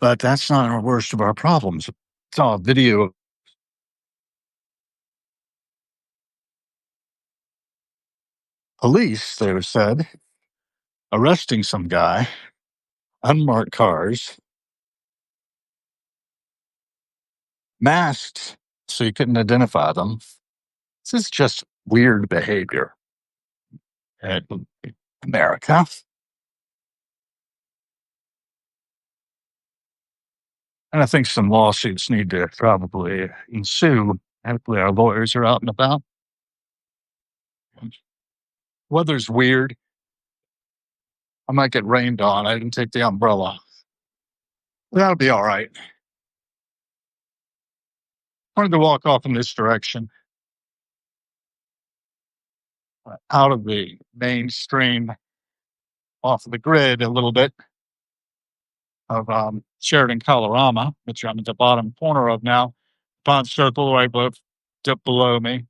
But that's not our worst of our problems. Saw a video of police, they said, arresting some guy, unmarked cars, masked so you couldn't identify them. This is just weird behavior in America. And I think some lawsuits need to probably ensue. Hopefully, our lawyers are out and about. Weather's weird. I might get rained on. I didn't take the umbrella. That'll be all right. Wanted to walk off in this direction, out of the mainstream, off of the grid a little bit of Sheridan, Colorado, which I'm at the bottom corner of now. Pond Circle right below me.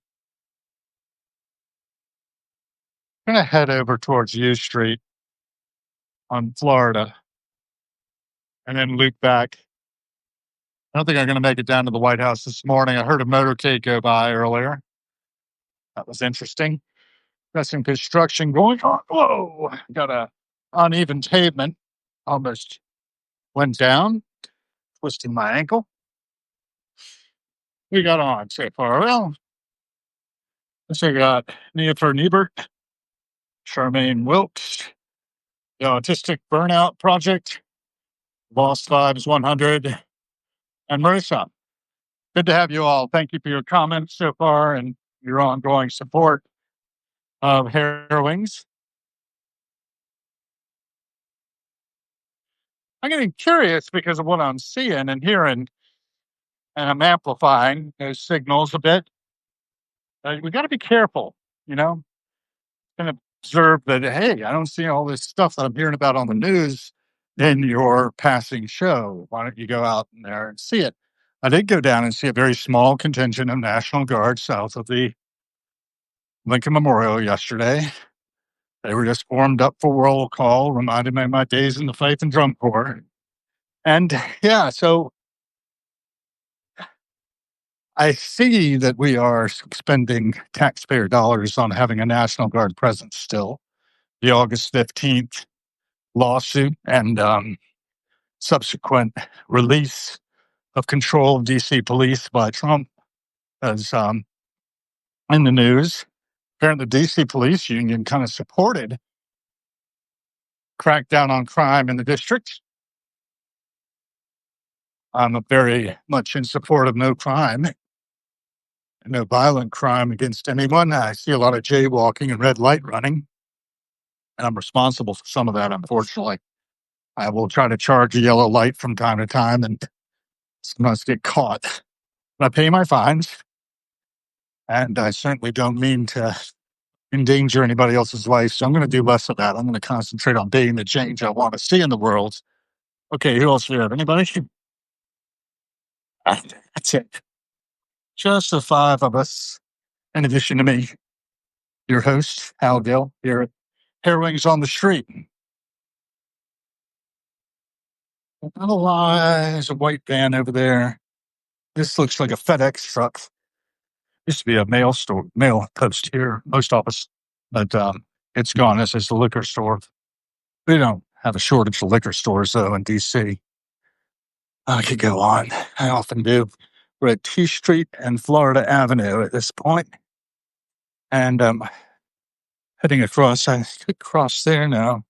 I'm going to head over towards U Street on Florida and then loop back. I don't think I'm going to make it down to the White House this morning. I heard a motorcade go by earlier. That was interesting. Got some construction going on. Whoa, got a uneven pavement. Almost went down, twisting my ankle. We got on so far. Well, so we got Neofer Niebert, Charmaine Wilkes, the Autistic Burnout Project, Lost Vibes 100, and Marissa. Good to have you all. Thank you for your comments so far and your ongoing support of Harrowings. I'm getting curious because of what I'm seeing and hearing, and I'm amplifying those signals a bit. We got to be careful, you know, and observe that, hey, I don't see all this stuff that I'm hearing about on the news in your passing show. Why don't you go out there and see it? I did go down and see a very small contingent of National Guard south of the Lincoln Memorial yesterday. They were just warmed up for roll call, reminded me of my days in the Faith and Drum Corps. And yeah, so I see that we are spending taxpayer dollars on having a National Guard presence still. The August 15th lawsuit and subsequent release of control of DC police by Trump is in the news. Apparently, the DC police union kind of supported crackdown on crime in the district. I'm very much in support of no crime, no violent crime against anyone. I see a lot of jaywalking and red light running, and I'm responsible for some of that, unfortunately. I will try to charge a yellow light from time to time and sometimes get caught. But I pay my fines, and I certainly don't mean to endanger anybody else's life. So I'm going to do less of that. I'm going to concentrate on being the change I want to see in the world. Okay, who else do we have? Anybody? That's it. Just the five of us, in addition to me, your host, Hal Gill, here at Harrowings on the Street. There's a white van over there. This looks like a FedEx truck. Used to be a mail post here, post office, but it's gone. This is the liquor store. We don't have a shortage of liquor stores, though, in DC. I could go on. I often do. We're at T Street and Florida Avenue at this point. And heading across, I could cross there now.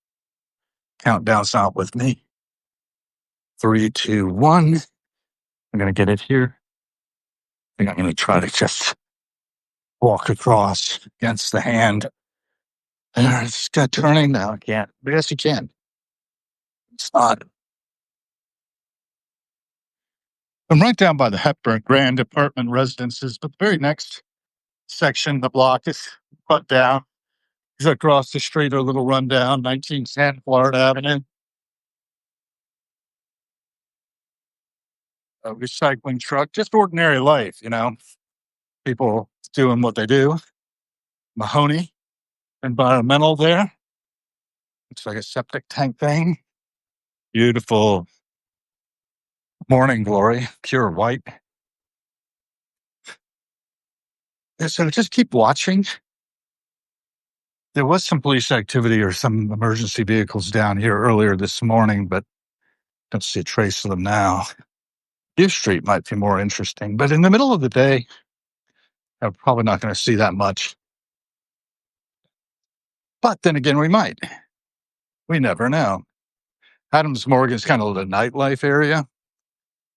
Countdown's not with me. 3, 2, 1. I'm going to get it here. I think I'm going to try to just walk across against the hand. It's got turning now. I can't. But yes, you can. It's not. I'm right down by the Hepburn Grand Apartment Residences, but the very next section of the block is cut down. Is across the street, a little rundown, 1910 Florida Avenue. A recycling truck, just ordinary life, you know. People doing what they do. Mahoney, environmental there. Looks like a septic tank thing. Beautiful Morning glory, pure white. So just keep watching. There was some police activity or some emergency vehicles down here earlier this morning, but don't see a trace of them now. U Street might be more interesting, but in the middle of the day, I'm probably not going to see that much. But then again, we might. We never know. Adams Morgan's kind of the nightlife area,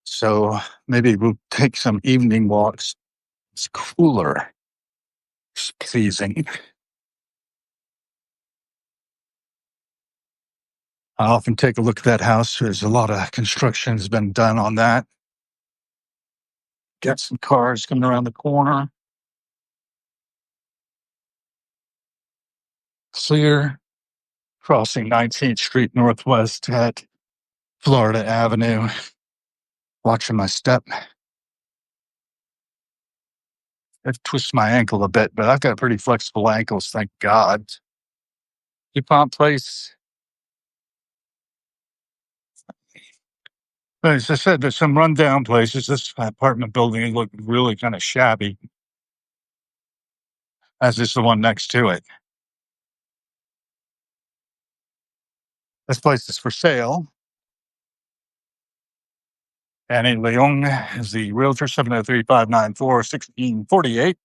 so maybe we'll take some evening walks. It's cooler. It's pleasing. I often take a look at that house. There's a lot of construction has been done on that. Got some cars coming around the corner. Clear. Crossing 19th Street Northwest at Florida Avenue. Watching my step. I've twisted my ankle a bit, but I've got pretty flexible ankles, thank God. DuPont Place. But as I said, there's some rundown places. This apartment building looked really kind of shabby, as is the one next to it. This place is for sale. Annie Leung is the realtor, 703-594-1648.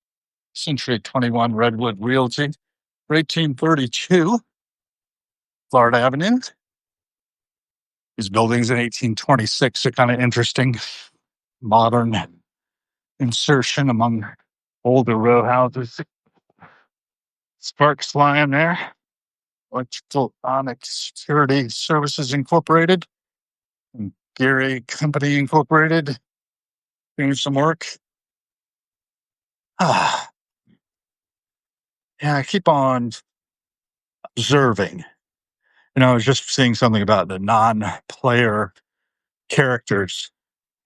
Century 21 Redwood Realty, 1832 Florida Avenue. These buildings in 1826 are kind of interesting. Modern insertion among older row houses. Sparks flying there. Electrical Onyx Security Services Incorporated. And Gary Company Incorporated. Doing some work. Yeah, I keep on observing. I was just seeing something about the non-player characters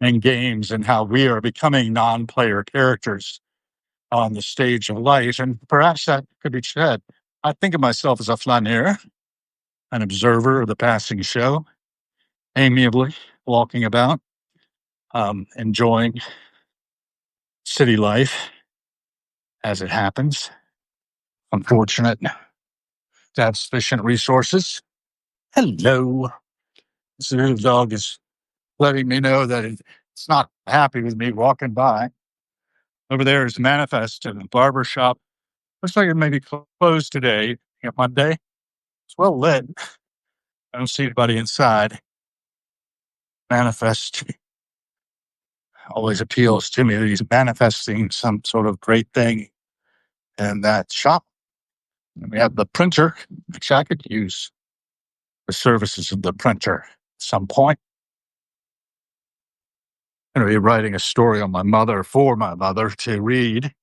in games and how we are becoming non-player characters on the stage of life. And perhaps that could be said. I think of myself as a flaneur, an observer of the passing show, amiably walking about, enjoying city life as it happens. Unfortunate to have sufficient resources. Hello. This little dog is letting me know that it's not happy with me walking by. Over there is Manifest in the barber shop. Looks like it may be closed today, Monday. It's well lit. I don't see anybody inside. Manifest always appeals to me that he's manifesting some sort of great thing in that shop. And we have the printer, which I could use the services of the printer at some point. I'm going to be writing a story on my mother for my mother to read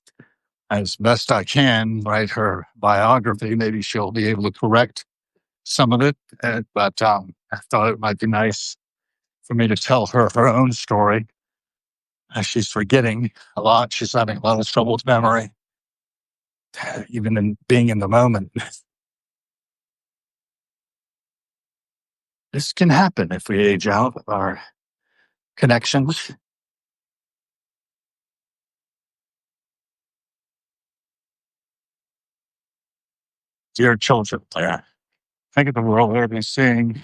as best I can, write her biography. Maybe she'll be able to correct some of it. But I thought it might be nice for me to tell her her own story. She's forgetting a lot. She's having a lot of trouble with memory, even in being in the moment. This can happen if we age out of our connections. Dear children, think of the world they'll be seeing.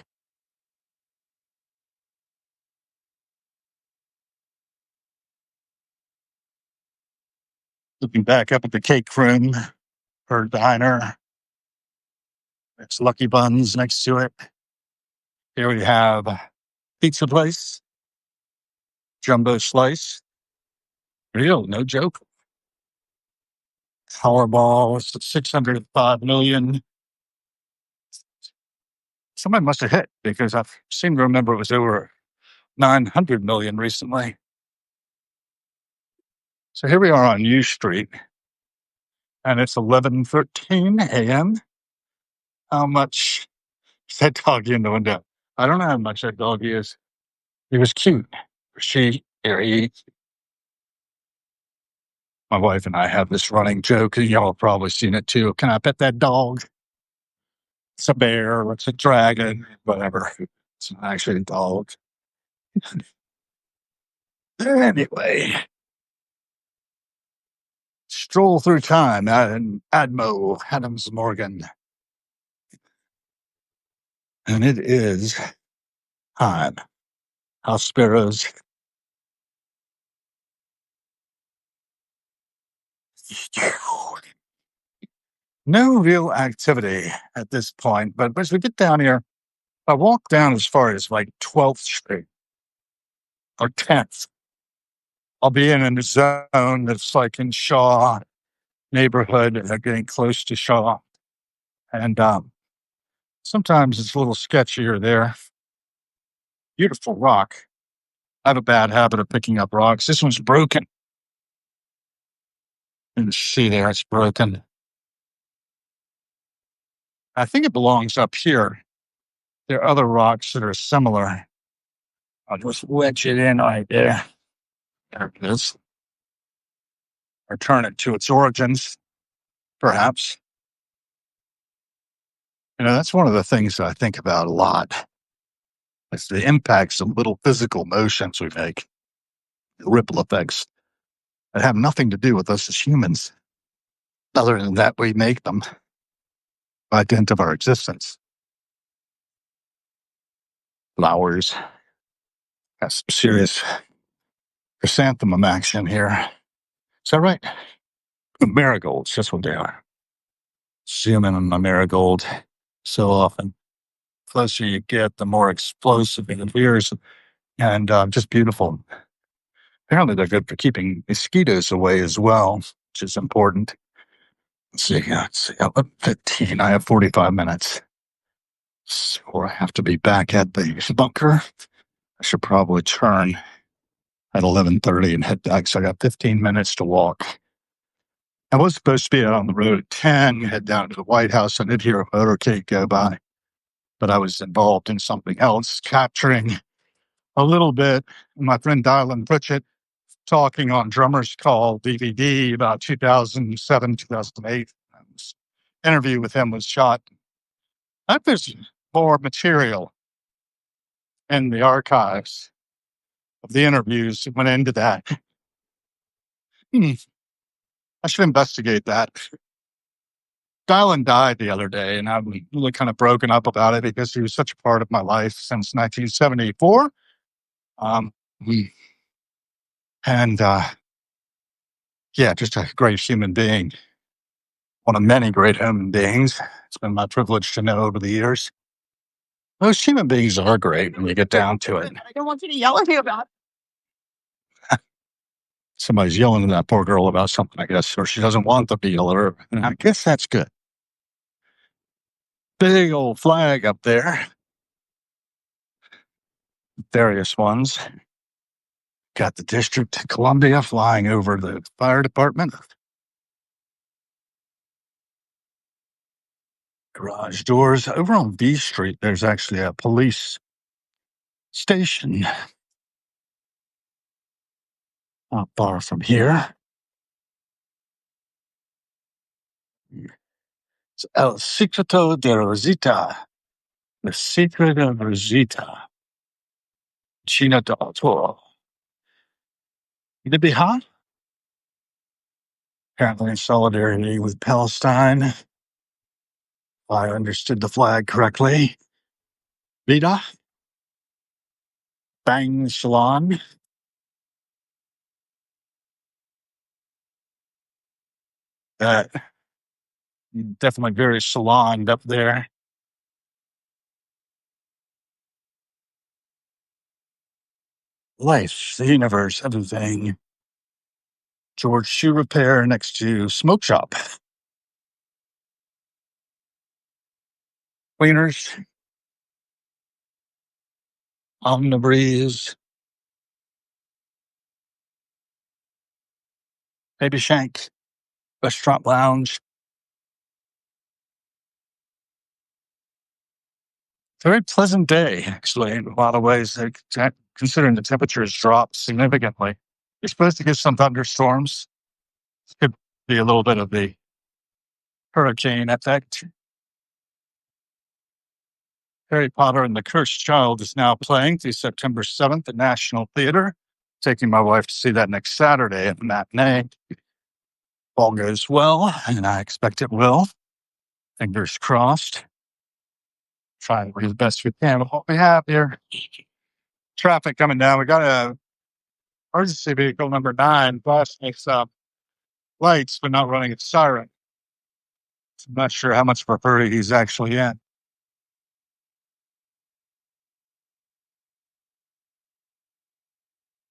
Looking back up at the cake room, her diner. It's Lucky Buns next to it. Here we have pizza place, jumbo slice. Real, no joke. Powerball, 605 million. Somebody must have hit because I seem to remember it was over 900 million recently. So here we are on U Street, and it's 11:13 a.m. How much is that doggy in the window? I don't know how much that doggy is. He was cute. She, or he. My wife and I have this running joke, and y'all have probably seen it too. Can I pet that dog? It's a bear, it's a dragon, whatever. It's actually a dog. Anyway, stroll through time, Admo Adams Morgan. And it is time. House sparrows. No real activity at this point, but as we get down here, I walk down as far as like 12th Street or 10th. I'll be in a zone that's like in Shaw neighborhood, and getting close to Shaw. And sometimes it's a little sketchier there. Beautiful rock. I have a bad habit of picking up rocks. This one's broken. You can see there, it's broken. I think it belongs up here. There are other rocks that are similar. I'll just wedge it in right there. There it is. Return it to its origins, perhaps. That's one of the things that I think about a lot. It's the impacts of little physical motions we make, the ripple effects that have nothing to do with us as humans, other than that we make them by dint of our existence. Flowers. Got some serious chrysanthemum action here. Is that right? Marigolds, that's what they are. Zoom in on my marigold so often. The closer you get, the more explosive it appears, and just beautiful. Apparently, they're good for keeping mosquitoes away as well, which is important. Let's see. I'm 15. I have 45 minutes. So I have to be back at the bunker. I should probably turn at 11:30 and head back. So I got 15 minutes to walk. I was supposed to be out on the road at 10, head down to the White House. I did hear a motorcade go by, but I was involved in something else, capturing a little bit. My friend Dylan Pritchett talking on Drummer's Call DVD about 2007, 2008. Interview with him was shot. I think there's more material in the archives of the interviews that went into that. I should investigate that. Dylan died the other day, and I'm really kind of broken up about it because he was such a part of my life since 1974. And just a great human being. One of many great human beings. It's been my privilege to know over the years. Most human beings are great when you get down to it. I don't want you to yell at me about it. Somebody's yelling at that poor girl about something, I guess, or she doesn't want them to yell at her. And I guess that's good. Big old flag up there. Various ones. Got the District of Columbia flying over the fire department. Garage doors. Over on B Street, there's actually a police station. Not far from here. It's El Secreto de Rosita. The Secret of Rosita. China del Toro. Libya? Apparently in solidarity with Palestine. If I understood the flag correctly. Vida? Bang Salon. Definitely very saloned up there. Life, the universe, everything. George Shoe Repair next to Smoke Shop. Cleaners. On the breeze. Baby Shank. Restaurant Lounge. Very pleasant day, actually, in a lot of ways, considering the temperatures dropped significantly. You're supposed to get some thunderstorms. This could be a little bit of the hurricane effect. Harry Potter and the Cursed Child is now playing through September 7th at National Theater. taking my wife to see that next Saturday at the matinee. All goes well, and I expect it will. Fingers crossed. Trying to do the best we can with what we have here. Traffic coming down. We got a emergency vehicle number 9 flashing its lights, but not running its siren. So I'm not sure how much of a hurry he's actually in.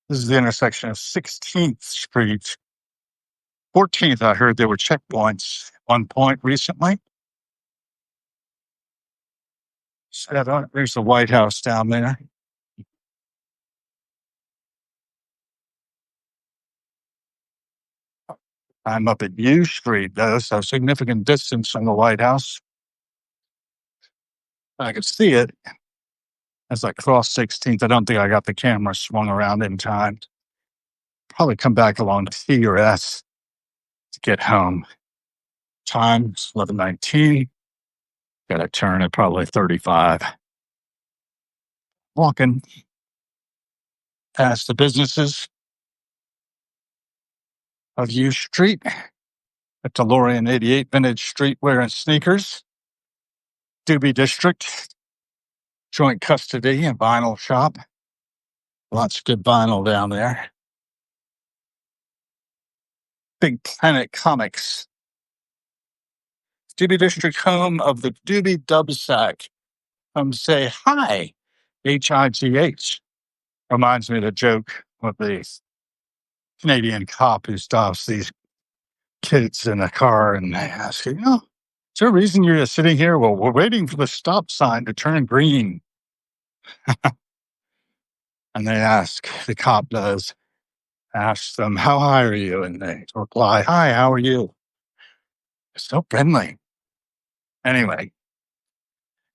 This is the intersection of 16th Street. 14th, I heard there were checkpoints at one point recently. So there's the White House down there. I'm up at U Street, though, so significant distance from the White House. I could see it as I crossed 16th. I don't think I got the camera swung around in time. Probably come back along T or S to get home. Time is 11:19. Got to turn at probably 35. Walking past the businesses of U Street at DeLorean 88 Vintage Streetwear and Sneakers, Doobie District, Joint Custody and Vinyl Shop. Lots of good vinyl down there. Big Planet Comics. Doobie District, home of the Doobie Dubsack. Come say hi, HIGH. Reminds me of the joke of the Canadian cop who stops these kids in a car and they ask, is there a reason you're sitting here? Well, we're waiting for the stop sign to turn green. And they ask, the cop does, ask them, how high are you? And they reply, hi, how are you? It's so friendly. Anyway,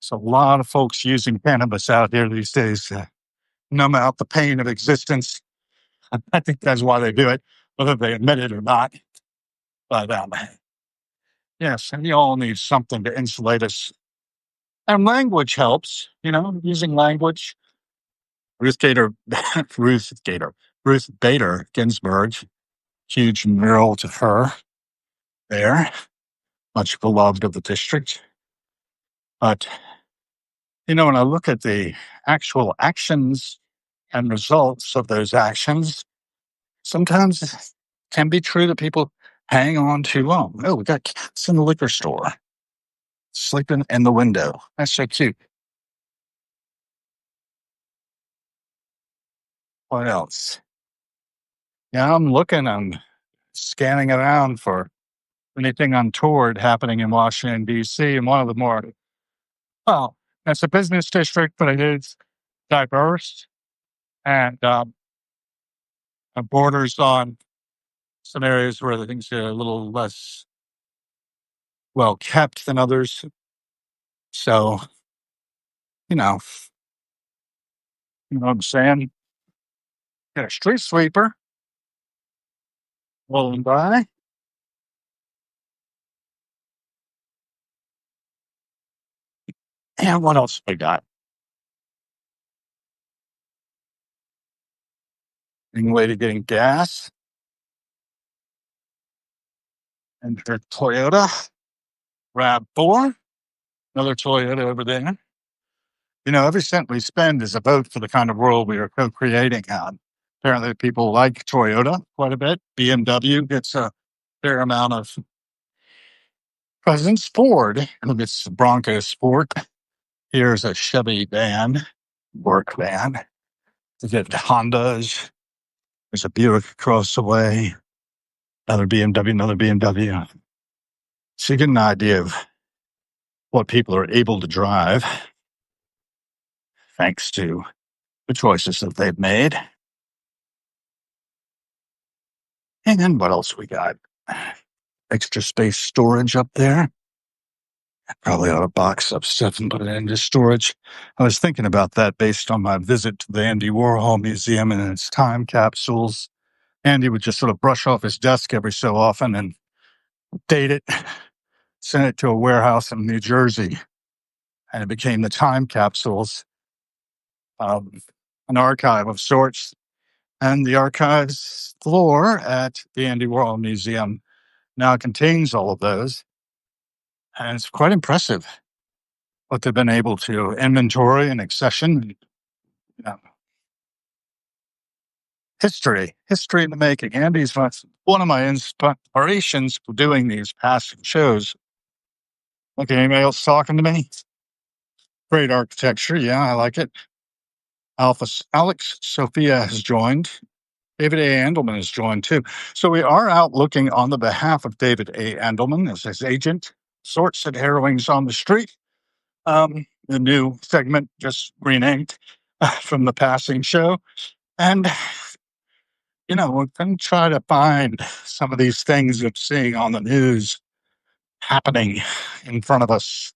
so a lot of folks using cannabis out here these days to numb out the pain of existence. I think that's why they do it, whether they admit it or not. But yes, and you all need something to insulate us. And language helps, using language. Ruth Bader Ginsburg, huge mural to her there, much beloved of the district. But, when I look at the actual actions and results of those actions, sometimes it can be true that people hang on too long. Oh, we got cats in the liquor store sleeping in the window. That's so cute. What else? Yeah, I'm scanning around for anything untoward happening in Washington, D.C. And one of the more, it's a business district, but it is diverse and it borders on some areas where things are a little less well kept than others. So, you know what I'm saying? Got a street sweeper rolling by. And what else we got? Getting way to getting gas. And her Toyota RAV4. Another Toyota over there. Every cent we spend is a vote for the kind of world we are co-creating on. Apparently, people like Toyota quite a bit. BMW gets a fair amount of presence. Ford, who gets Bronco Sport. Here's a Chevy van, work van. You get Hondas. There's a Buick across the way. Another BMW. So you get an idea of what people are able to drive thanks to the choices that they've made. And then what else we got? Extra space storage up there. I probably ought to box up stuff and put it into storage. I was thinking about that based on my visit to the Andy Warhol Museum and its time capsules. Andy would just sort of brush off his desk every so often and date it, send it to a warehouse in New Jersey. And it became the time capsules, an archive of sorts. And the archives floor at the Andy Warhol Museum now contains all of those. And it's quite impressive what they've been able to inventory and accession. History in the making. Andy's one of my inspirations for doing these past shows. Like anybody else talking to me? Great architecture. Yeah, I like it. Alex Sophia has joined. David A. Andelman has joined too. So we are out looking on the behalf of David A. Andelman as his agent, sorts at Harrowings on the Street. The new segment just renamed from the passing show. And, we're going to try to find some of these things we're seeing on the news happening in front of us.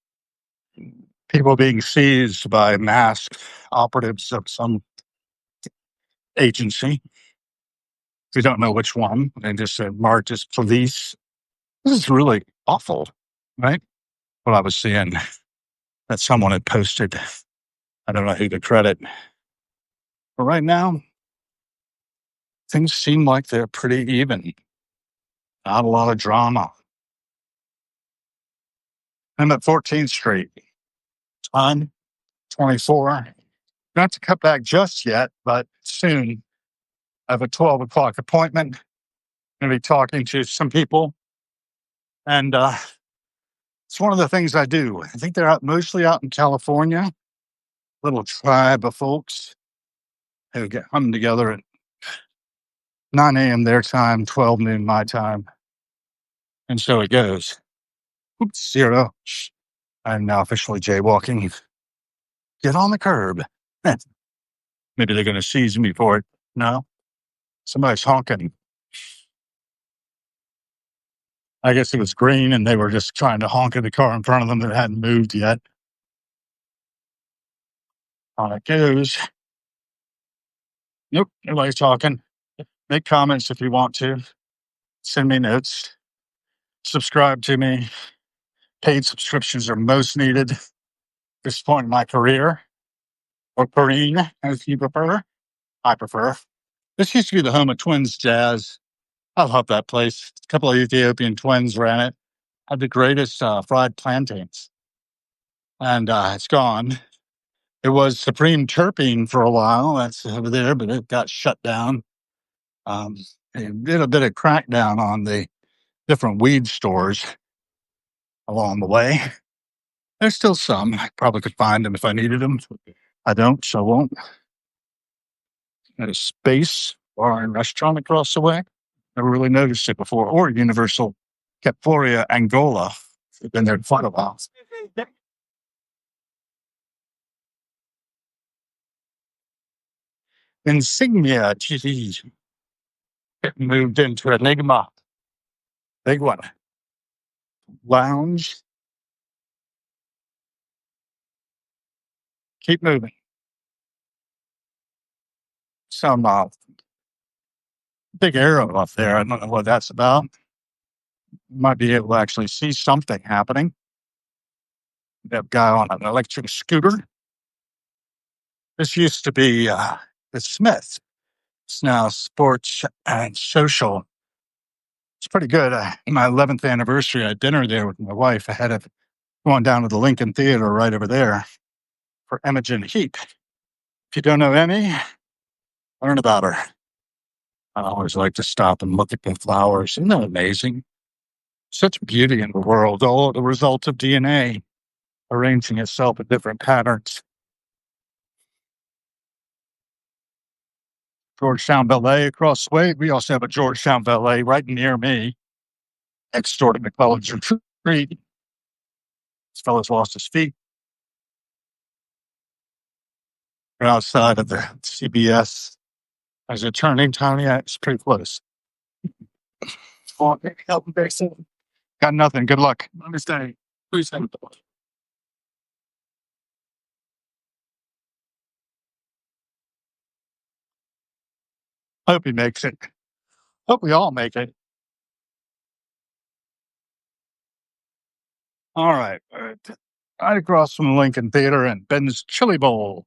People being seized by masked operatives of some agency. We don't know which one. They just said marked as police. This is really awful, right? What I was seeing that someone had posted. I don't know who to credit. But right now, things seem like they're pretty even. Not a lot of drama. I'm at 14th Street. Time 24. Not to cut back just yet, but soon. I have a 12 o'clock appointment. I'm going to be talking to some people. And it's one of the things I do. I think they're mostly out in California. Little tribe of folks who come together at 9 a.m. their time, 12 noon my time. And so it goes. Oops, 0. I'm now officially jaywalking. Get on the curb. Maybe they're going to seize me for it. No, somebody's honking. I guess it was green and they were just trying to honk at the car in front of them that hadn't moved yet. On it goes. Nope, nobody's talking. Make comments if you want to. Send me notes. Subscribe to me. Paid subscriptions are most needed at this point in my career. Or Perrine, as you prefer. I prefer. This used to be the home of Twins Jazz. I love that place. A couple of Ethiopian twins ran it. Had the greatest fried plantains. And it's gone. It was Supreme Terpene for a while. That's over there, but it got shut down. They did a bit of crackdown on the different weed stores along the way. There's still some. I probably could find them if I needed them. I don't, so I won't. At a space bar and restaurant across the way. Never really noticed it before. Or Universal Captoria Angola. I've been there quite a while. Insignia TV. It moved into Enigma. Big one. Lounge. Keep moving. Some big arrow up there. I don't know what that's about. Might be able to actually see something happening. That guy on an electric scooter. This used to be the Smith. It's now Sports and Social. It's pretty good. My 11th anniversary, I had dinner there with my wife ahead of going down to the Lincoln Theater right over there for Imogen Heap. If you don't know Emmy, learn about her. I always like to stop and look at the flowers. Isn't that amazing? Such beauty in the world, all the result of DNA arranging itself in different patterns. Georgetown Ballet across the way. We also have a Georgetown Ballet right near me, next door to McClellan's Retreat. This fellow's lost his feet. We're outside of the CBS. As a turning, Tony, it's pretty close. Got nothing. Good luck. Understand. Please have it. Hope he makes it. Hope we all make it. All right. Right across from the Lincoln Theater and Ben's Chili Bowl.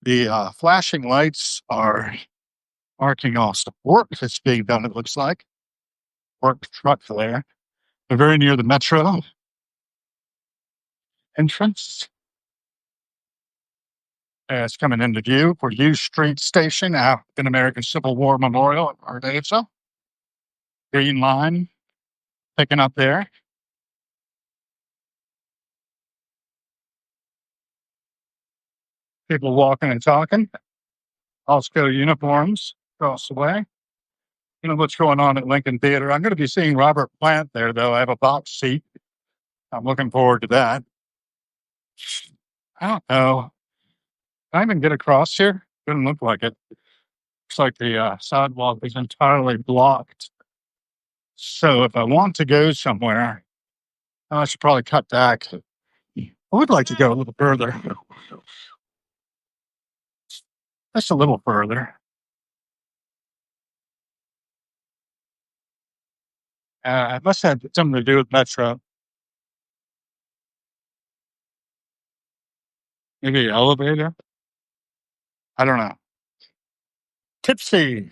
The flashing lights are marking off some work that's being done, it looks like. Work truck there. They're very near the metro entrance. It's coming into view for U Street Station, African American Civil War Memorial at Ardeza. Green line picking up there. People walking and talking. Also uniforms across the way. You know what's going on at Lincoln Theater. I'm going to be seeing Robert Plant there, though. I have a box seat. I'm looking forward to that. I don't know. Can I even get across here? Doesn't look like it. Looks like the sidewalk is entirely blocked. So if I want to go somewhere, I should probably cut back. I would like to go a little further. Just a little further. It must have something to do with Metro. Maybe an elevator? I don't know. Tipsy.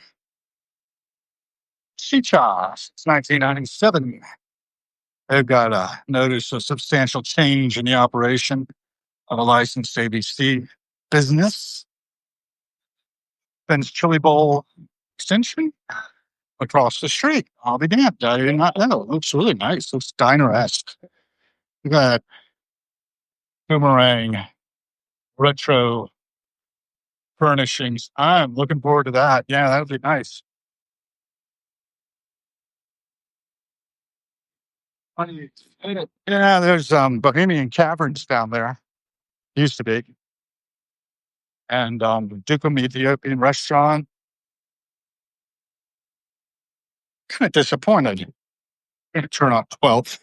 Chicha. It's 1997. They've got a notice of substantial change in the operation of a licensed ABC business. Ben's Chili Bowl extension across the street. I'll be damned. I did not know. It looks really nice. Looks diner-esque. We got boomerang retro furnishings. I'm looking forward to that. Yeah, that would be nice. Yeah, there's Bohemian Caverns down there. Used to be. And Dukum Ethiopian restaurant. Kind of disappointed. Gonna turn on 12th.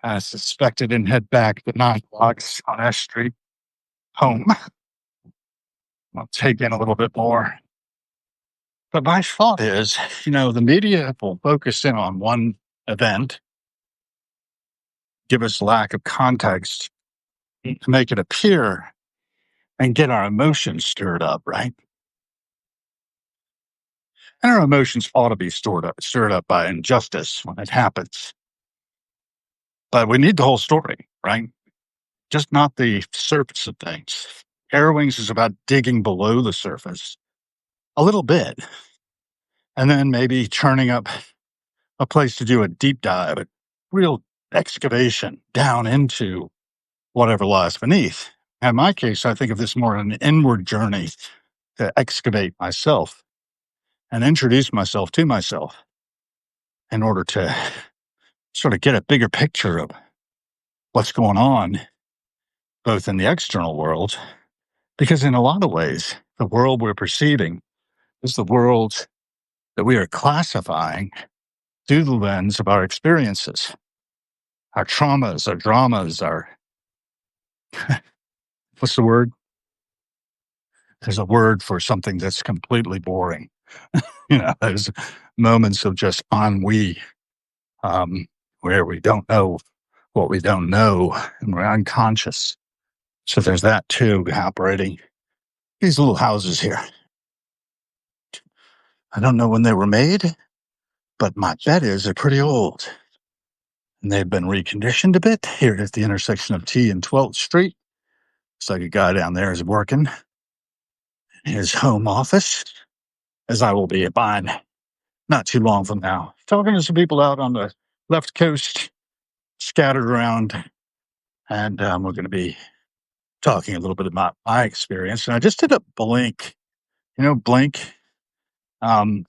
I suspected and head back the 9 blocks on S Street home. I'll take in a little bit more. But my thought is, the media will focus in on one event, give us lack of context to make it appear and get our emotions stirred up, right? And our emotions ought to be stirred up by injustice when it happens. But we need the whole story, right? Just not the surface of things. Harrowings is about digging below the surface a little bit, and then maybe churning up a place to do a deep dive, a real excavation down into whatever lies beneath. In my case, I think of this more an inward journey to excavate myself and introduce myself to myself in order to sort of get a bigger picture of what's going on, both in the external world, because in a lot of ways, the world we're perceiving is the world that we are classifying through the lens of our experiences, our traumas, our dramas, our what's the word? There's a word for something that's completely boring. There's moments of just ennui, where we don't know what we don't know, and we're unconscious. So there's that too operating. These little houses here. I don't know when they were made, but my bet is they're pretty old. And they've been reconditioned a bit here at the intersection of T and 12th Street. Looks like a guy down there is working in his home office, as I will be at mine not too long from now. Talking to some people out on the left coast, scattered around, and we're going to be talking a little bit about my experience. And I just did a Blink, Blink, and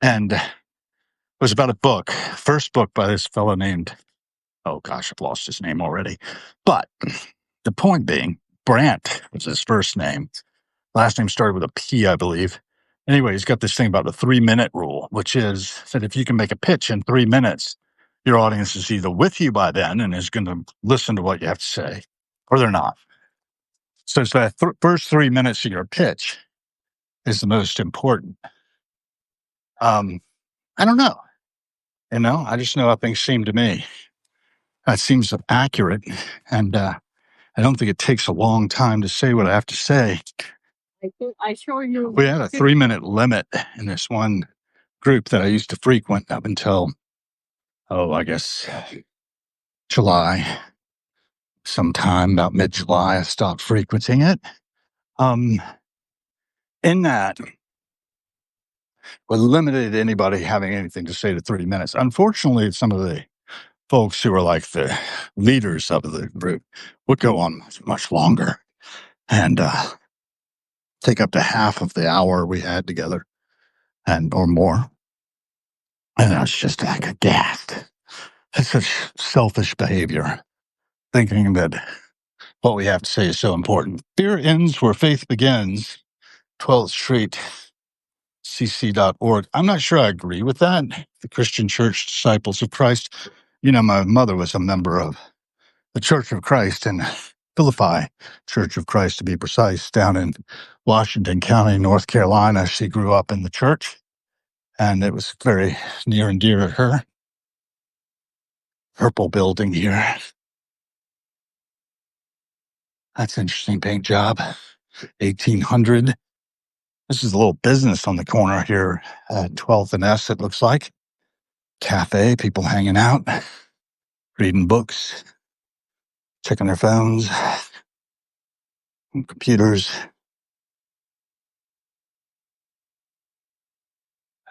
it was about a book, first book by this fellow named, oh gosh, I've lost his name already. But the point being, Brant was his first name. Last name started with a P, I believe. Anyway, he's got this thing about the 3-minute rule, which is that if you can make a pitch in 3 minutes, your audience is either with you by then and is going to listen to what you have to say, or they're not. So it's that first 3 minutes of your pitch is the most important. I don't know. I just know how things seem to me. That seems accurate, and I don't think it takes a long time to say what I have to say. I show you. We had a 3-minute limit in this one group that I used to frequent up until, I guess July. Sometime about mid-July, I stopped frequenting it. In that, we're limited to anybody having anything to say to 30 minutes. Unfortunately, some of the folks who are like the leaders of the group would go on much longer and take up to half of the hour we had together or more. And I was just like aghast. It's such selfish behavior, thinking that what we have to say is so important. Fear ends where faith begins. 12th Street, cc.org. I'm not sure I agree with that. The Christian Church Disciples of Christ. My mother was a member of the Church of Christ in Philippi, Church of Christ to be precise, down in Washington County, North Carolina. She grew up in the church, and it was very near and dear to her. Purple building here. That's an interesting paint job. 1800. This is a little business on the corner here at 12th and S, it looks like. Cafe, people hanging out, reading books, checking their phones, computers.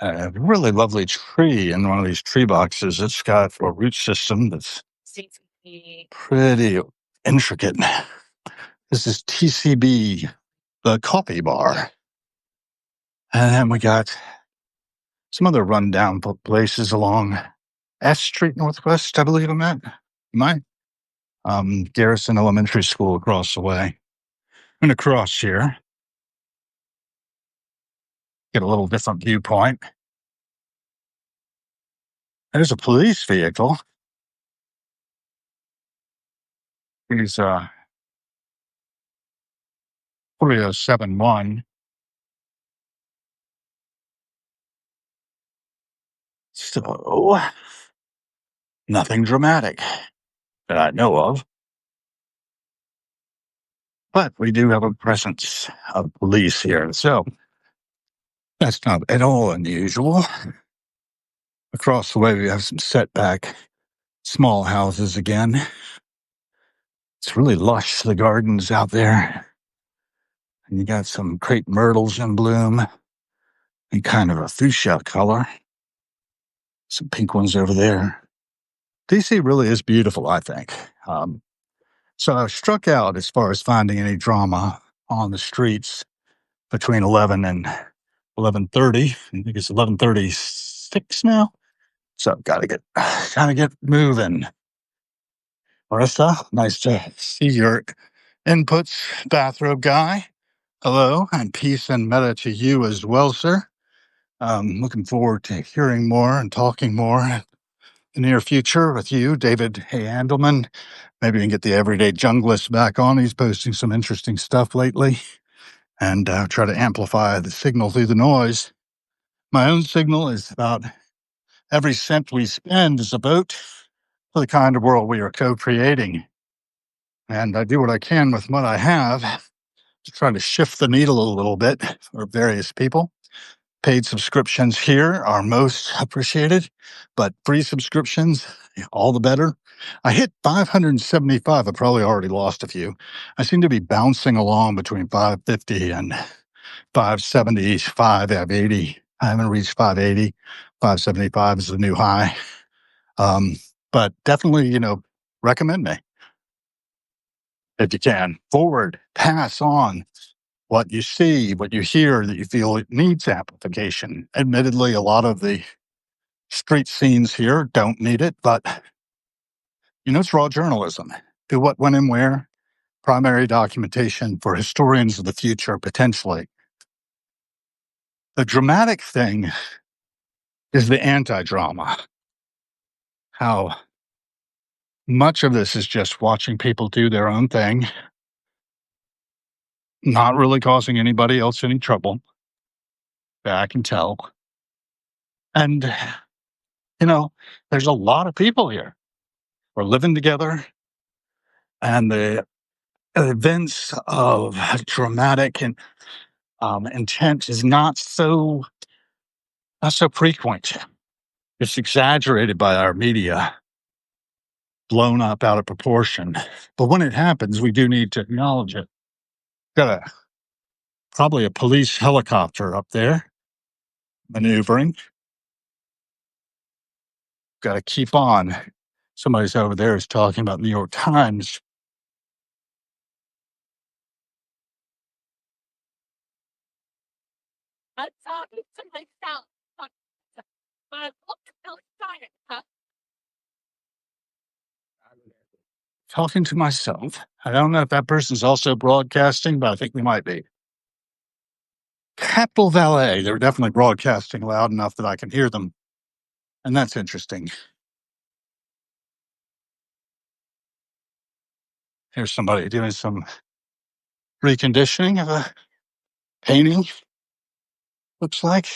A really lovely tree in one of these tree boxes. It's got a root system that's pretty intricate. This is TCB, the coffee bar. And then we got some other rundown places along S Street Northwest, I believe I'm at. Garrison Elementary School across the way. And across here, get a little different viewpoint. There's a police vehicle. He's 3071. So, nothing dramatic that I know of. But we do have a presence of police here. So, that's not at all unusual. Across the way, we have some setback small houses again. It's really lush, the gardens out there. And you got some crepe myrtles in bloom and kind of a fuchsia color. Some pink ones over there. DC really is beautiful, I think. So I was struck out as far as finding any drama on the streets between 11 and 11:30. I think it's 11:36 now. So gotta get moving. Marissa, nice to see your inputs, bathrobe guy. Hello, and peace and meta to you as well, sir. Looking forward to hearing more and talking more in the near future with you, David Handelman. Maybe we can get the Everyday Junglist back on. He's posting some interesting stuff lately, and try to amplify the signal through the noise. My own signal is about every cent we spend is a vote for the kind of world we are co-creating. And I do what I can with what I have to try to shift the needle a little bit for various people. Paid subscriptions here are most appreciated, but free subscriptions, all the better. I hit 575. I probably already lost a few. I seem to be bouncing along between 550 and 575, 580. I haven't reached 580. 575 is the new high. But definitely, recommend me if you can. Forward, pass on what you see, what you hear that you feel it needs amplification. Admittedly, a lot of the street scenes here don't need it, but it's raw journalism. Do what, when, and where. Primary documentation for historians of the future, potentially. The dramatic thing is the anti-drama. How much of this is just watching people do their own thing, not really causing anybody else any trouble, that I can tell. And, there's a lot of people here. We're living together, and the events of dramatic and intent is not so frequent. It's exaggerated by our media, blown up out of proportion. But when it happens, we do need to acknowledge it. Got probably a police helicopter up there maneuvering. Got to keep on. Somebody's over there is talking about New York Times. I'm talking to myself. But look outside, huh? Talking to myself. I don't know if that person's also broadcasting, but I think they might be. Capitol Valet. They're definitely broadcasting loud enough that I can hear them. And that's interesting. Here's somebody doing some reconditioning of a painting, looks like.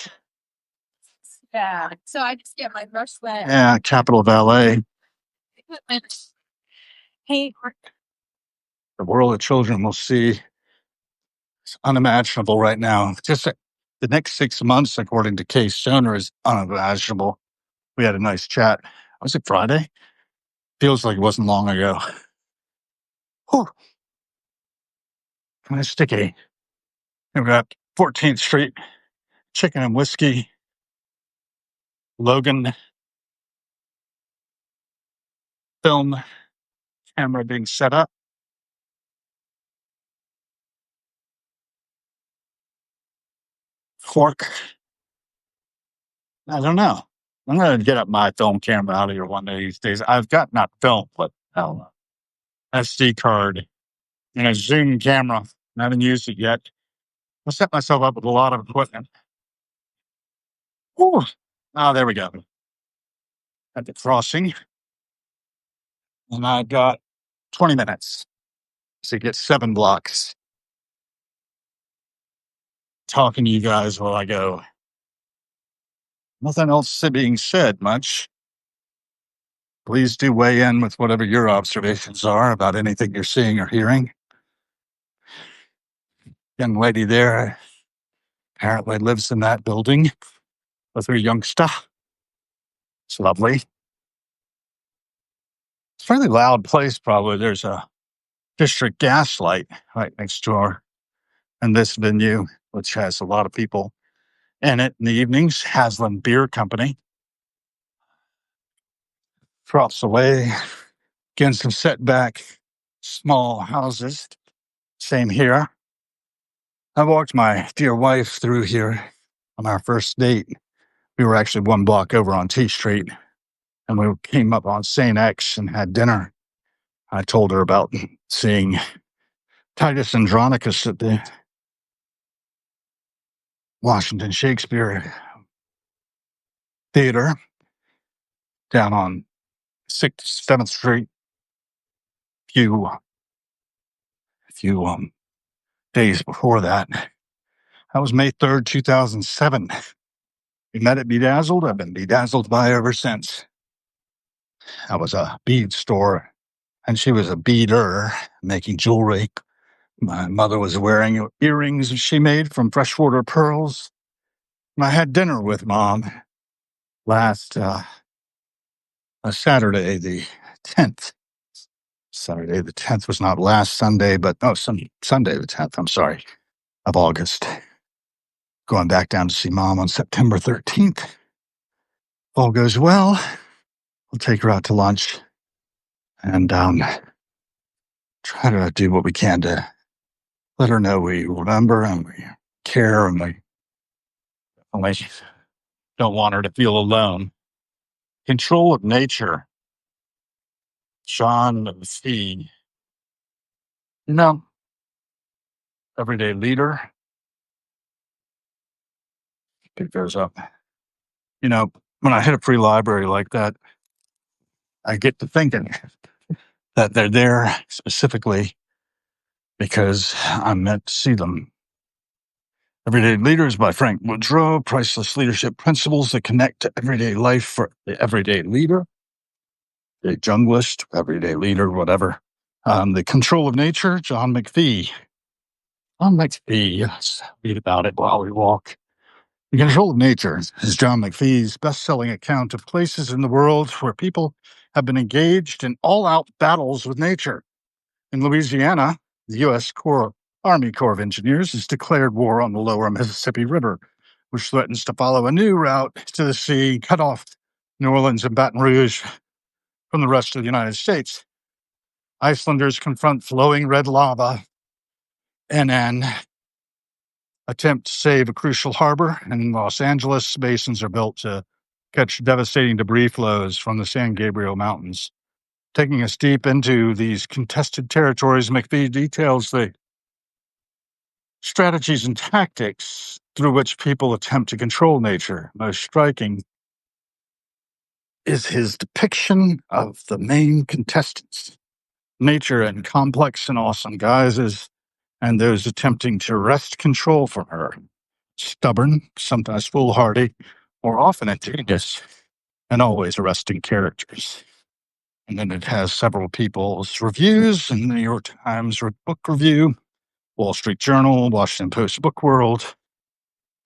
Yeah. So I just get my brush wet. Yeah, Capitol Valet. Hey, The world of children will see. It's unimaginable right now. Just the next 6 months, according to Case Stoner, is unimaginable. We had a nice chat. Was it Friday? Feels like it wasn't long ago. Whew. Kind of sticky. We've got 14th Street, Chicken and Whiskey, Logan, film camera being set up. Cork. I don't know. I'm going to get up my film camera out of here one of these days. I've got not film, but SD card and a Zoom camera. I haven't used it yet. I'll set myself up with a lot of equipment. Ooh. Oh, there we go. At the crossing. And I got 20 minutes to get 7 blocks. Talking to you guys while I go. Nothing else being said much. Please do weigh in with whatever your observations are about anything you're seeing or hearing. Young lady there apparently lives in that building with her youngster. It's lovely. It's a fairly loud place, probably. There's a district gas light right next door. And this venue, which has a lot of people in it in the evenings, Haslam Beer Company. Across the way, getting some setback, small houses. Same here. I walked my dear wife through here on our first date. We were actually 1 block over on T Street, and we came up on St. X and had dinner. I told her about seeing Titus Andronicus at the Washington Shakespeare Theater down on 6th, 7th Street. A few days before that. That was May 3rd, 2007. We met at Bedazzled. I've been bedazzled by ever since. That was a bead store, and she was a beader making jewelry. My mother was wearing earrings she made from freshwater pearls. And I had dinner with Mom last Saturday, the 10th. Saturday the 10th was not last Sunday, but Sunday the 10th, I'm sorry, of August. Going back down to see Mom on September 13th. All goes well. We'll take her out to lunch and try to do what we can to let her know we remember and we care and we definitely don't want her to feel alone. Control of nature. John McPhee. You know, everyday leader. Pick those up. You know, when I hit a free library like that, I get to thinking that they're there specifically because I'm meant to see them. Everyday Leaders by Frank Woodrow, Priceless Leadership Principles that Connect to Everyday Life for the Everyday Leader, the Junglist, Everyday Leader, whatever. The Control of Nature, John McPhee. John McPhee. Let's read about it while we walk. The Control of Nature is John McPhee's best-selling account of places in the world where people have been engaged in all-out battles with nature. In Louisiana, the U.S. Army Corps of Engineers has declared war on the lower Mississippi River, which threatens to follow a new route to the sea, cut off New Orleans and Baton Rouge from the rest of the United States. Icelanders confront flowing red lava in an attempt to save a crucial harbor, and in Los Angeles, basins are built to catch devastating debris flows from the San Gabriel Mountains. Taking us deep into these contested territories, McPhee details the strategies and tactics through which people attempt to control nature. Most striking is his depiction of the main contestants, nature in complex and awesome guises, and those attempting to wrest control from her. Stubborn, sometimes foolhardy, more often ingenious, and always arresting characters. And then it has several people's reviews in the New York Times book review, Wall Street Journal, Washington Post Book World,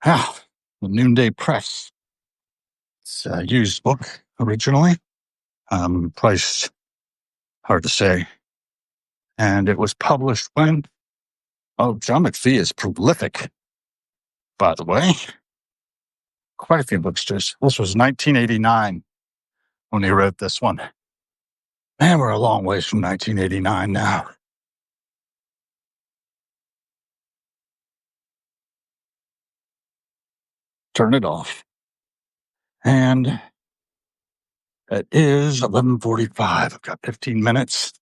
the Noonday Press. It's a used book originally, priced, hard to say. And it was published when? Oh, John McPhee is prolific, by the way. Quite a few books. This was 1989 when he wrote this one. Man, we're a long ways from 1989 now. Turn it off. And it is 11:45. I've got 15 minutes,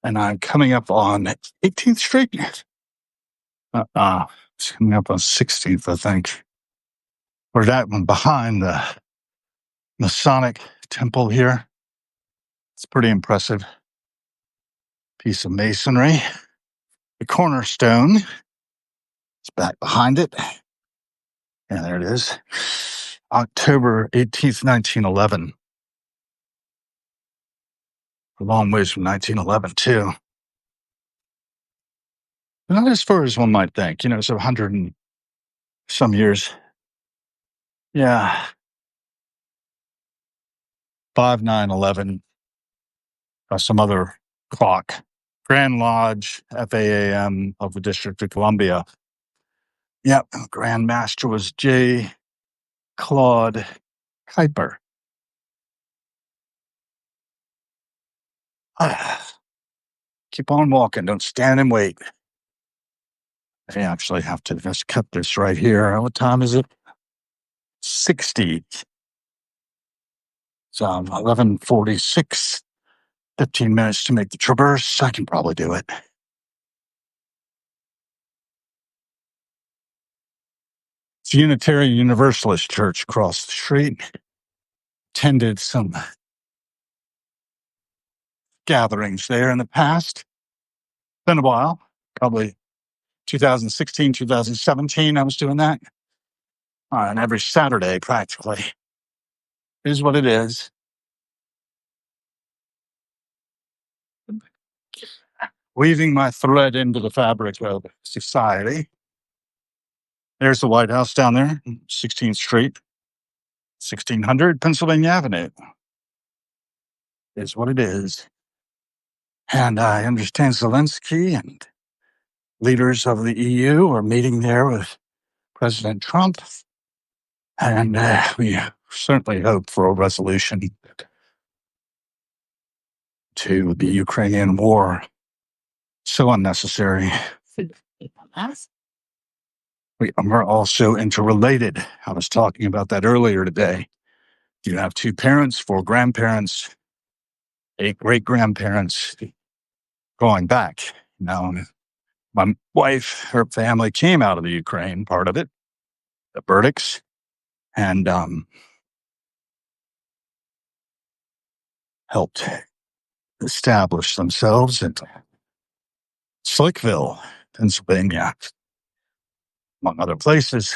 and I'm coming up on 18th Street. It's coming up on 16th, I think. Or that one behind the Masonic temple here. It's a pretty impressive piece of masonry. The cornerstone is back behind it. And there it is. October 18th, 1911. A long ways from 1911, too. Not as far as one might think. It's 100 and some years. Yeah. 5911. Some other clock. Grand Lodge, FAAM of the District of Columbia. Yep. Grand Master was J. Claude Kuiper. Keep on walking. Don't stand and wait. I actually have to just cut this right here. What time is it? 60. So 11:46. 15 minutes to make the traverse. I can probably do it. It's a Unitarian Universalist church across the street. Attended some gatherings there in the past. Been a while, probably 2016, 2017. I was doing that on every Saturday practically. It is what it is. Weaving my thread into the fabric of society. There's the White House down there, 16th Street, 1600 Pennsylvania Avenue. Is what it is. And I understand Zelensky and leaders of the EU are meeting there with President Trump. And we certainly hope for a resolution to the Ukrainian war. So unnecessary. We are also interrelated. I was talking about that earlier today. You have two parents, four grandparents, 8 great-grandparents going back. Now, my wife, her family came out of the Ukraine, part of it, the Burdicks, and helped establish themselves in Slickville, Pennsylvania, among other places.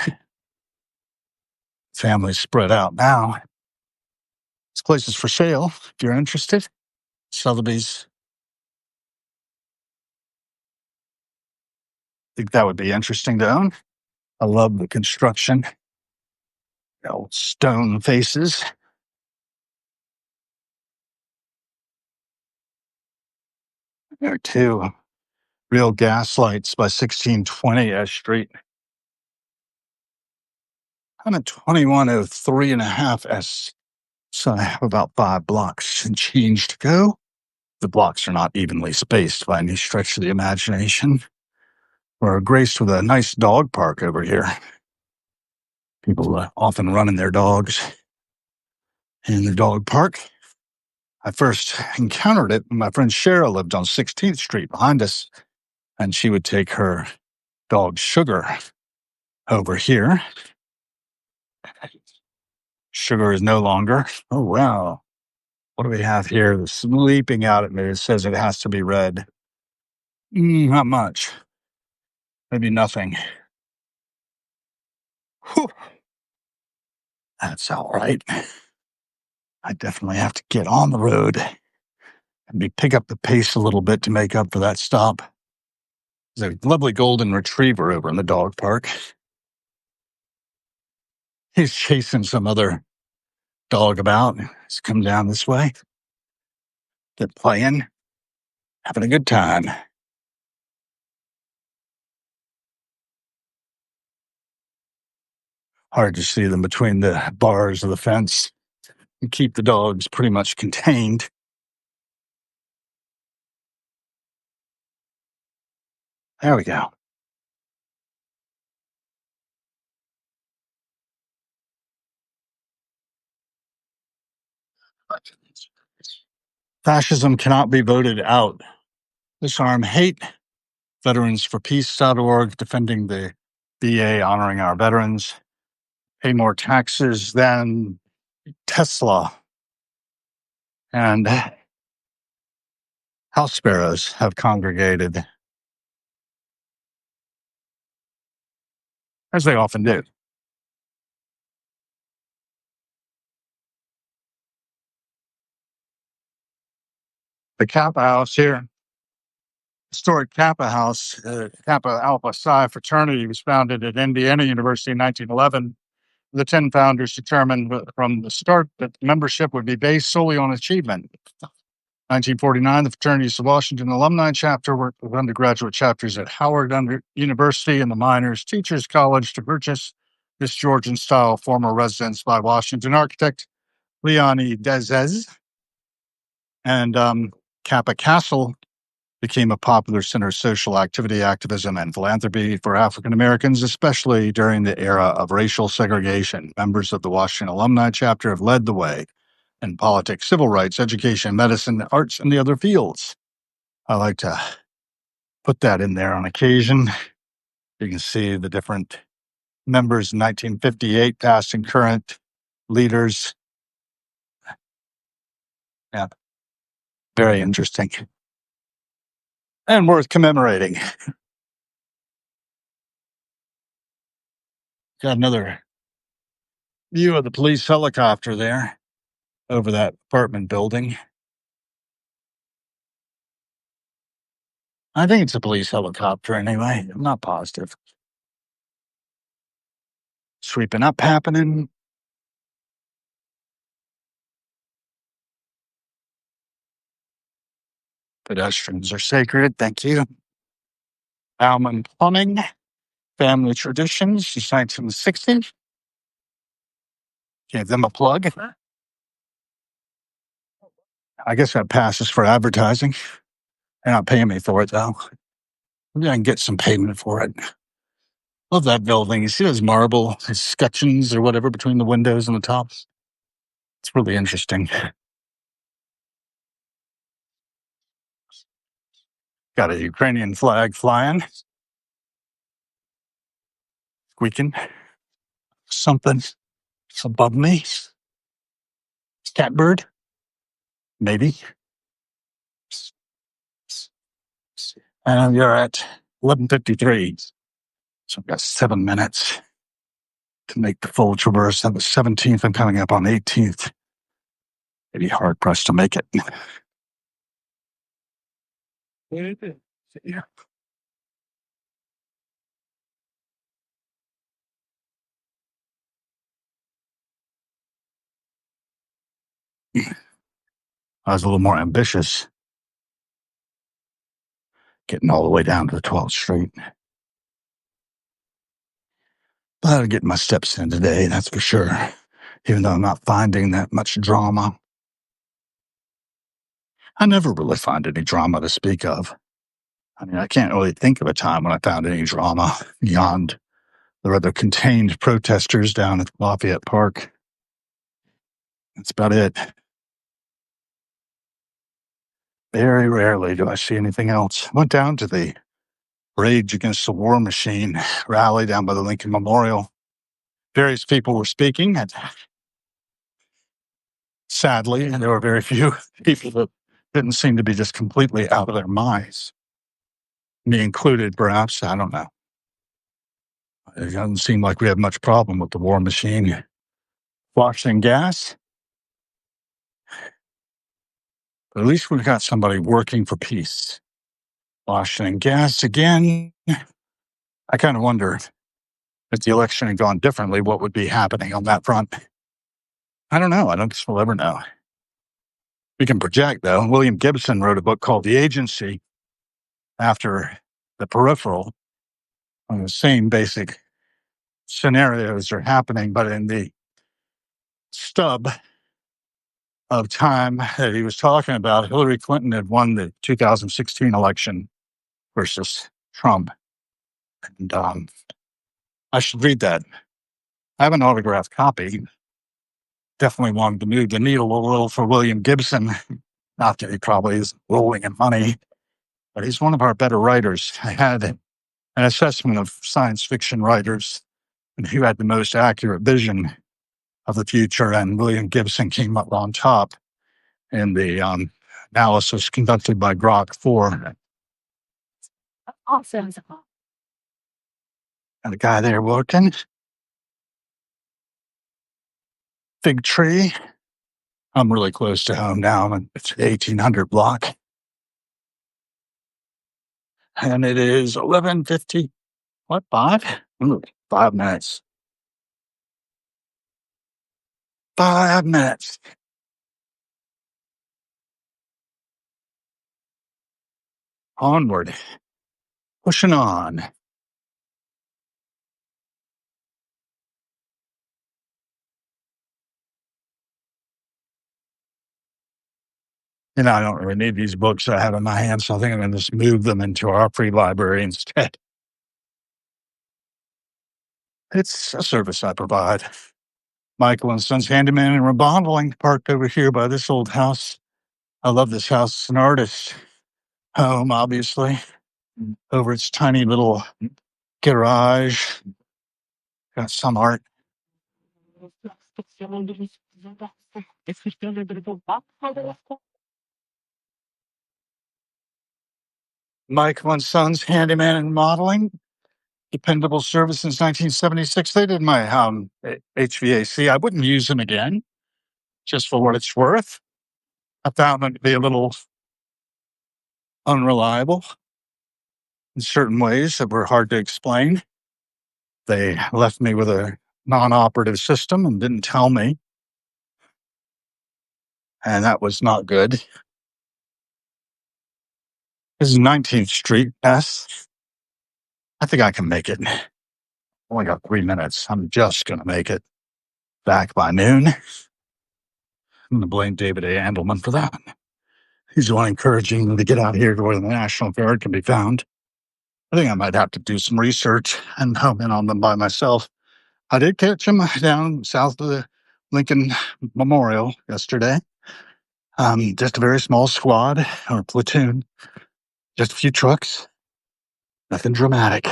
Families spread out now. This place is for sale if you're interested. Sotheby's think that would be interesting to own. I love the construction. The old stone faces. There are two real gas lights by 1620 Ash Street. I'm at 2103 and a half S, so I have about 5 blocks and change to go. The blocks are not evenly spaced by any stretch of the imagination. We're graced with a nice dog park over here. People often running their dogs in the dog park. I first encountered it when my friend Cheryl lived on 16th Street behind us, and she would take her dog Sugar over here. Sugar is no longer. Oh, wow. What do we have here? It's leaping out at me. It says it has to be red. Not much. Maybe nothing. Whew. That's all right. I definitely have to get on the road and pick up the pace a little bit to make up for that stop. There's a lovely golden retriever over in the dog park. He's chasing some other dog about. He's come down this way. They're playing, having a good time. Hard to see them between the bars of the fence and keep the dogs pretty much contained. There we go. Fascism cannot be voted out. Disarm hate. Veteransforpeace.org, defending the VA, honoring our veterans. Pay more taxes than Tesla. And house sparrows have congregated, as they often do. The Kappa House here, historic Kappa House, Kappa Alpha Psi fraternity was founded at Indiana University in 1911. The 10 founders determined from the start that membership would be based solely on achievement. 1949, the fraternity's Washington alumni chapter worked with undergraduate chapters at Howard University and the Miners Teachers College to purchase this Georgian-style former residence by Washington architect Leon E. Dezes. And Kappa Castle became a popular center of social activity, activism, and philanthropy for African Americans, especially during the era of racial segregation. Members of the Washington alumni chapter have led the way in politics, civil rights, education, medicine, arts, and the other fields. I like to put that in there on occasion. You can see the different members in 1958, past and current leaders. Yeah, very interesting and worth commemorating. Got another view of the police helicopter there over that apartment building. I think it's a police helicopter anyway. I'm not positive. Sweeping up happening. Pedestrians are sacred. Thank you. Bauman Plumbing, family traditions since 1960. Gave them a plug. I guess that passes for advertising. They're not paying me for it, though. Maybe I can get some payment for it. Love that building. You see those marble escutcheons or whatever between the windows and the tops? It's really interesting. Got a Ukrainian flag flying. Squeaking. Something above me. Catbird? Maybe. And you're at 11:53. So I've got 7 minutes to make the full traverse. That was 17th. I'm coming up on 18th. Maybe hard pressed to make it. Yeah. I was a little more ambitious, getting all the way down to the 12th Street. But I'm getting my steps in today, that's for sure, even though I'm not finding that much drama. I never really find any drama to speak of. I mean, I can't really think of a time when I found any drama beyond the rather contained protesters down at Lafayette Park. That's about it. Very rarely do I see anything else. Went down to the Rage Against the War Machine rally down by the Lincoln Memorial. Various people were speaking, and sadly, there were very few people that didn't seem to be just completely out of their minds. Me included, perhaps. I don't know. It doesn't seem like we have much problem with the war machine washing gas. But at least we've got somebody working for peace. Washing gas again. I kind of wonder if the election had gone differently, what would be happening on that front. I don't know. I don't guess we'll ever know. We can project, though. William Gibson wrote a book called The Agency after The Peripheral, on the same basic scenarios are happening, but in the stub of time that he was talking about, Hillary Clinton had won the 2016 election versus Trump. And I should read that. I have an autographed copy. Definitely wanted to move the needle a little for William Gibson. Not that he probably is rolling in money, but he's one of our better writers. I had an assessment of science fiction writers and who had the most accurate vision of the future, and William Gibson came up on top in the analysis conducted by Grok 4. Awesome. And the guy there working. Fig tree. I'm really close to home now. It's 1800 block. And it is 11:50. What, 5? 5 minutes. 5 minutes. Onward. Pushing on. And I don't really need these books I have in my hands, so I think I'm going to just move them into our free library instead. It's a service I provide. Michael and Sons Handyman and Remodeling, parked over here by this old house. I love this house. It's an artist's home, obviously, over its tiny little garage. Got some art. Michael and Sons Handyman and Modeling, dependable service since 1976. They did my HVAC. I wouldn't use them again, just for what it's worth. I found them to be a little unreliable in certain ways that were hard to explain. They left me with a non-operative system and didn't tell me. And that was not good. This is 19th Street S. I think I can make it. Only got 3 minutes. I'm just going to make it back by noon. I'm going to blame David A. Andelman for that. He's the one encouraging me to get out here to where the National Guard can be found. I think I might have to do some research and home in on them by myself. I did catch him down south of the Lincoln Memorial yesterday. Just a very small squad or platoon. Just a few trucks. Nothing dramatic.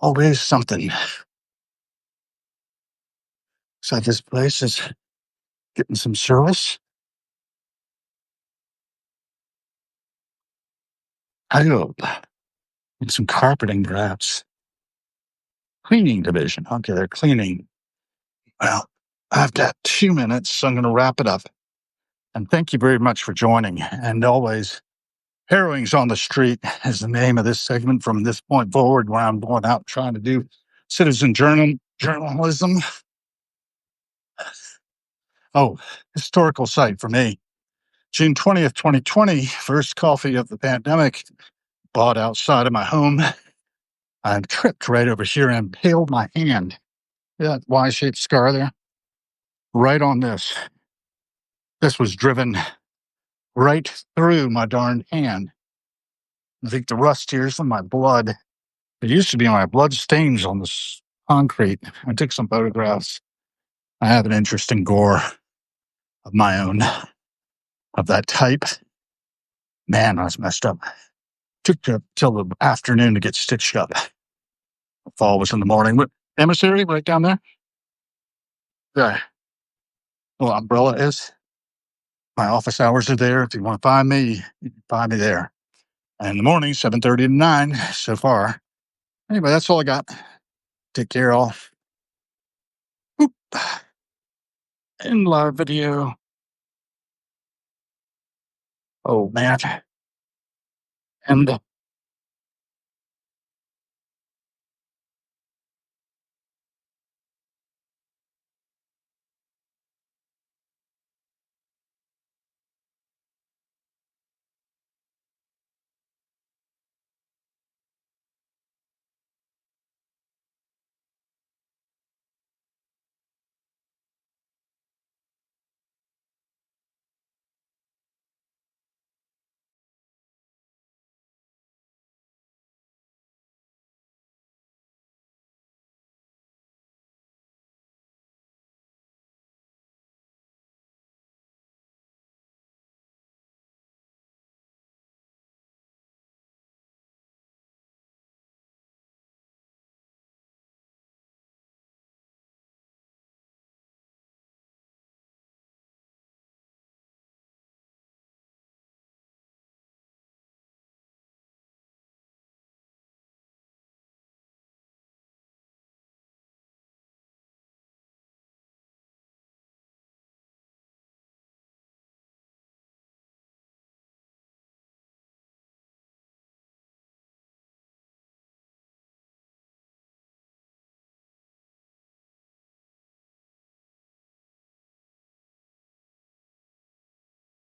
Always something. So this place is getting some service. I hope. And some carpeting, perhaps. Cleaning division. Okay, they're cleaning. Well, I've got 2 minutes, so I'm going to wrap it up. And thank you very much for joining. And always, Harrowings on the Street is the name of this segment from this point forward, where I'm going out trying to do citizen journalism. Oh, historical site for me. June 20th, 2020, first coffee of the pandemic, bought outside of my home. I tripped right over here and impaled my hand. Yeah, that Y-shaped scar there. Right on this. This was driven right through my darn hand. I think the rust here's from my blood. It used to be my blood stains on this concrete. I took some photographs. I have an interesting gore of my own of that type. Man, I was messed up. Took till the afternoon to get stitched up. The fall was in the morning. What emissary right down there? The little umbrella is. My office hours are there. If you want to find me, you can find me there. And in the morning, 7:30 to 9 so far. Anyway, that's all I got. Take care, all. Boop. End live video. Oh, man. And